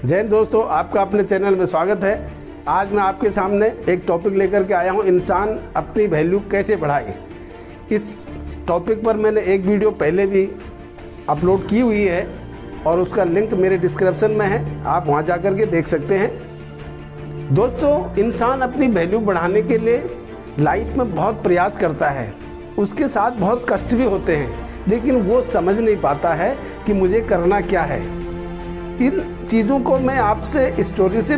जय हिंद दोस्तों, आपका अपने चैनल में स्वागत है। आज मैं आपके सामने एक टॉपिक लेकर के आया हूं, इंसान अपनी वैल्यू कैसे बढ़ाए। इस टॉपिक पर मैंने एक वीडियो पहले भी अपलोड की हुई है और उसका लिंक मेरे डिस्क्रिप्शन में है, आप वहां जाकर के देख सकते हैं। दोस्तों, इंसान अपनी वैल्यू बढ़ाने के लिए लाइफ में बहुत प्रयास करता है, उसके साथ बहुत कष्ट भी होते हैं, लेकिन वो समझ नहीं पाता है कि मुझे करना क्या है। इन चीज़ों को मैं आपसे स्टोरी से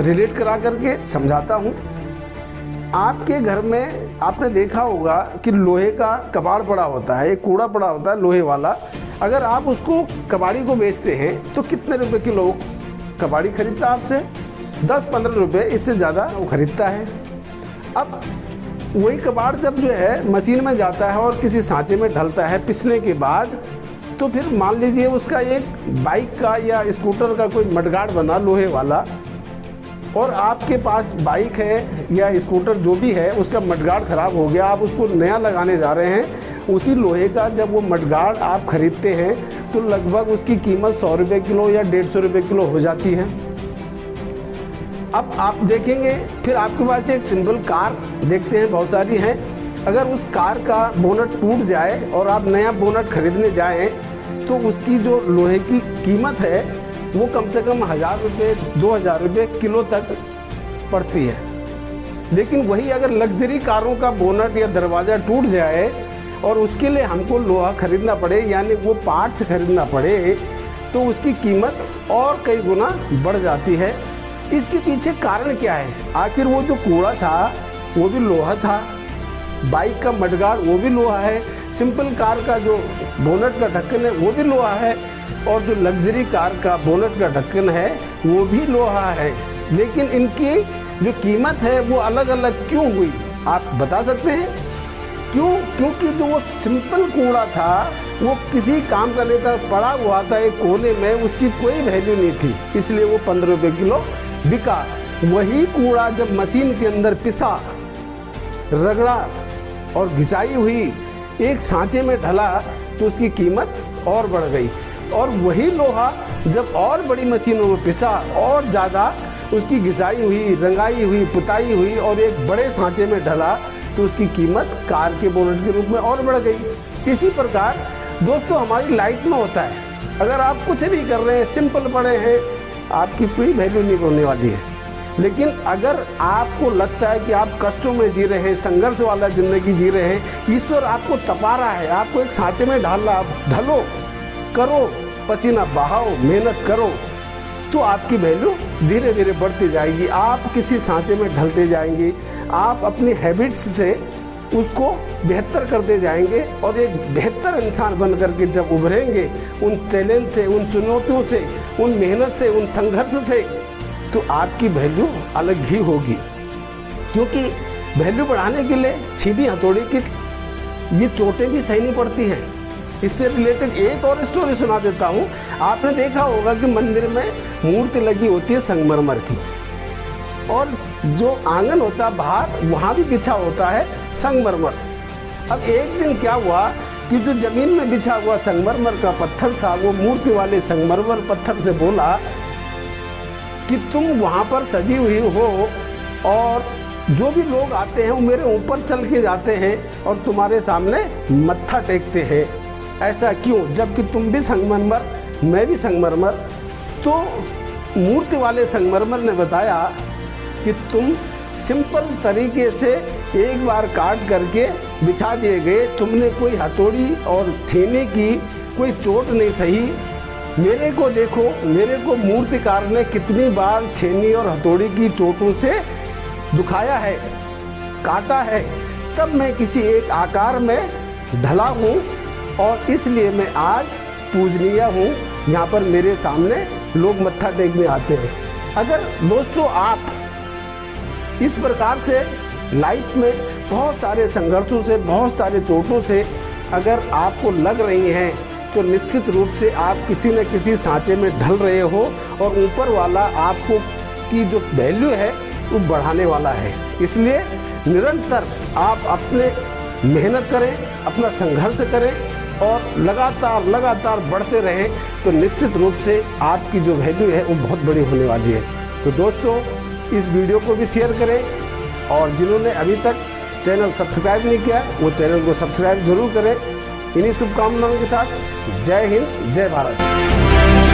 रिलेट करा करके समझाता हूँ। आपके घर में आपने देखा होगा कि लोहे का कबाड़ पड़ा होता है, एक कूड़ा पड़ा होता है लोहे वाला। अगर आप उसको कबाड़ी को बेचते हैं तो कितने रुपए किलो कबाड़ी खरीदता है आपसे? 10-15 रुपये, इससे ज़्यादा वो खरीदता है। अब वही कबाड़ जब जो है मशीन में जाता है और किसी सांचे में ढलता है पिसने के बाद, तो फिर मान लीजिए उसका एक बाइक का या स्कूटर का कोई मडगार्ड बना लोहे वाला, और आपके पास बाइक है या स्कूटर जो भी है उसका मडगार्ड ख़राब हो गया, आप उसको नया लगाने जा रहे हैं। उसी लोहे का जब वो मडगार्ड आप ख़रीदते हैं तो लगभग उसकी कीमत 100 रुपये किलो या 150 रुपये किलो हो जाती है। अब आप देखेंगे, फिर आपके पास एक सिंपल कार देखते हैं, बहुत सारी हैं। अगर उस कार का बोनट टूट जाए और आप नया बोनट खरीदने जाएं तो उसकी जो लोहे की कीमत है वो कम से कम 1000 रुपये 2000 रुपये किलो तक पड़ती है। लेकिन वही अगर लग्जरी कारों का बोनट या दरवाज़ा टूट जाए और उसके लिए हमको लोहा खरीदना पड़े, यानी वो पार्ट्स खरीदना पड़े, तो उसकी कीमत और कई गुना बढ़ जाती है। इसके पीछे कारण क्या है? आखिर वो जो कूड़ा था वो भी लोहा था, बाइक का मडगार्ड वो भी लोहा है, सिंपल कार का जो बोनट का ढक्कन है वो भी लोहा है, और जो लग्जरी कार का बोनट का ढक्कन है वो भी लोहा है। लेकिन इनकी जो कीमत है वो अलग अलग क्यों हुई, आप बता सकते हैं क्यों? क्योंकि जो वो सिंपल कूड़ा था वो किसी काम का नहीं था, पड़ा हुआ था एक कोने में, उसकी कोई वैल्यू नहीं थी, इसलिए वो 15 रुपये किलो बिका। वही कूड़ा जब मशीन के अंदर पिसा, रगड़ा और घिसाई हुई, एक सांचे में ढला, तो उसकी कीमत और बढ़ गई। और वही लोहा जब और बड़ी मशीनों में पिसा और ज़्यादा उसकी घिसाई हुई, रंगाई हुई, पुताई हुई और एक बड़े सांचे में ढला, तो उसकी कीमत कार के बोनट के रूप में और बढ़ गई। इसी प्रकार दोस्तों हमारी लाइफ में होता है। अगर आप कुछ नहीं कर रहे हैं, सिंपल पड़े हैं, आपकी कोई वैल्यू नहीं होने वाली है। लेकिन अगर आपको लगता है कि आप कष्टों में जी रहे हैं, संघर्ष वाला ज़िंदगी जी रहे हैं, ईश्वर आपको तपा रहा है, आपको एक सांचे में ढाला, ढलो, करो, पसीना बहाओ, मेहनत करो, तो आपकी वैल्यू धीरे धीरे बढ़ती जाएगी। आप किसी सांचे में ढलते जाएंगे, आप अपनी हैबिट्स से उसको बेहतर करते जाएंगे और एक बेहतर इंसान बन करके जब उभरेंगे उन चैलेंज से, उन चुनौतियों से, उन मेहनत से, उन संघर्ष से, तो आपकी वैल्यू अलग ही होगी। क्योंकि वैल्यू बढ़ाने के लिए छीनी हथौड़ी की ये चोटें भी सहनी पड़ती हैं। इससे रिलेटेड एक और स्टोरी सुना देता हूँ। आपने देखा होगा कि मंदिर में मूर्ति लगी होती है संगमरमर की, और जो आंगन होता है बाहर, वहाँ भी बिछा होता है संगमरमर। अब एक दिन क्या हुआ कि जो ज़मीन में बिछा हुआ संगमरमर का पत्थर था, वो मूर्ति वाले संगमरमर पत्थर से बोला कि तुम वहाँ पर सजी हुई हो और जो भी लोग आते हैं वो मेरे ऊपर चल के जाते हैं और तुम्हारे सामने मत्था टेकते हैं। ऐसा क्यों, जबकि तुम भी संगमरमर, मैं भी संगमरमर। तो मूर्ति वाले संगमरमर ने बताया कि तुम सिंपल तरीके से एक बार काट करके बिछा दिए गए, तुमने कोई हथौड़ी और छेने की कोई चोट नहीं सही। मेरे को देखो, मेरे को मूर्तिकार ने कितनी बार छेनी और हथौड़ी की चोटों से दुखाया है, काटा है, तब मैं किसी एक आकार में ढला हूँ और इसलिए मैं आज पूजनीय हूँ। यहाँ पर मेरे सामने लोग मत्था टेकने आते हैं। अगर दोस्तों आप इस प्रकार से लाइफ में बहुत सारे संघर्षों से, बहुत सारे चोटों से अगर आपको लग रही हैं, तो निश्चित रूप से आप किसी न किसी सांचे में ढल रहे हो और ऊपर वाला आपको की जो वैल्यू है वो बढ़ाने वाला है। इसलिए निरंतर आप अपने मेहनत करें, अपना संघर्ष करें, और लगातार बढ़ते रहें तो निश्चित रूप से आपकी जो वैल्यू है वो बहुत बड़ी होने वाली है। तो दोस्तों, इस वीडियो को भी शेयर करें और जिन्होंने अभी तक चैनल सब्सक्राइब नहीं किया वो चैनल को सब्सक्राइब जरूर करें। इन्हीं शुभकामनाओं के साथ जय हिंद, जय भारत।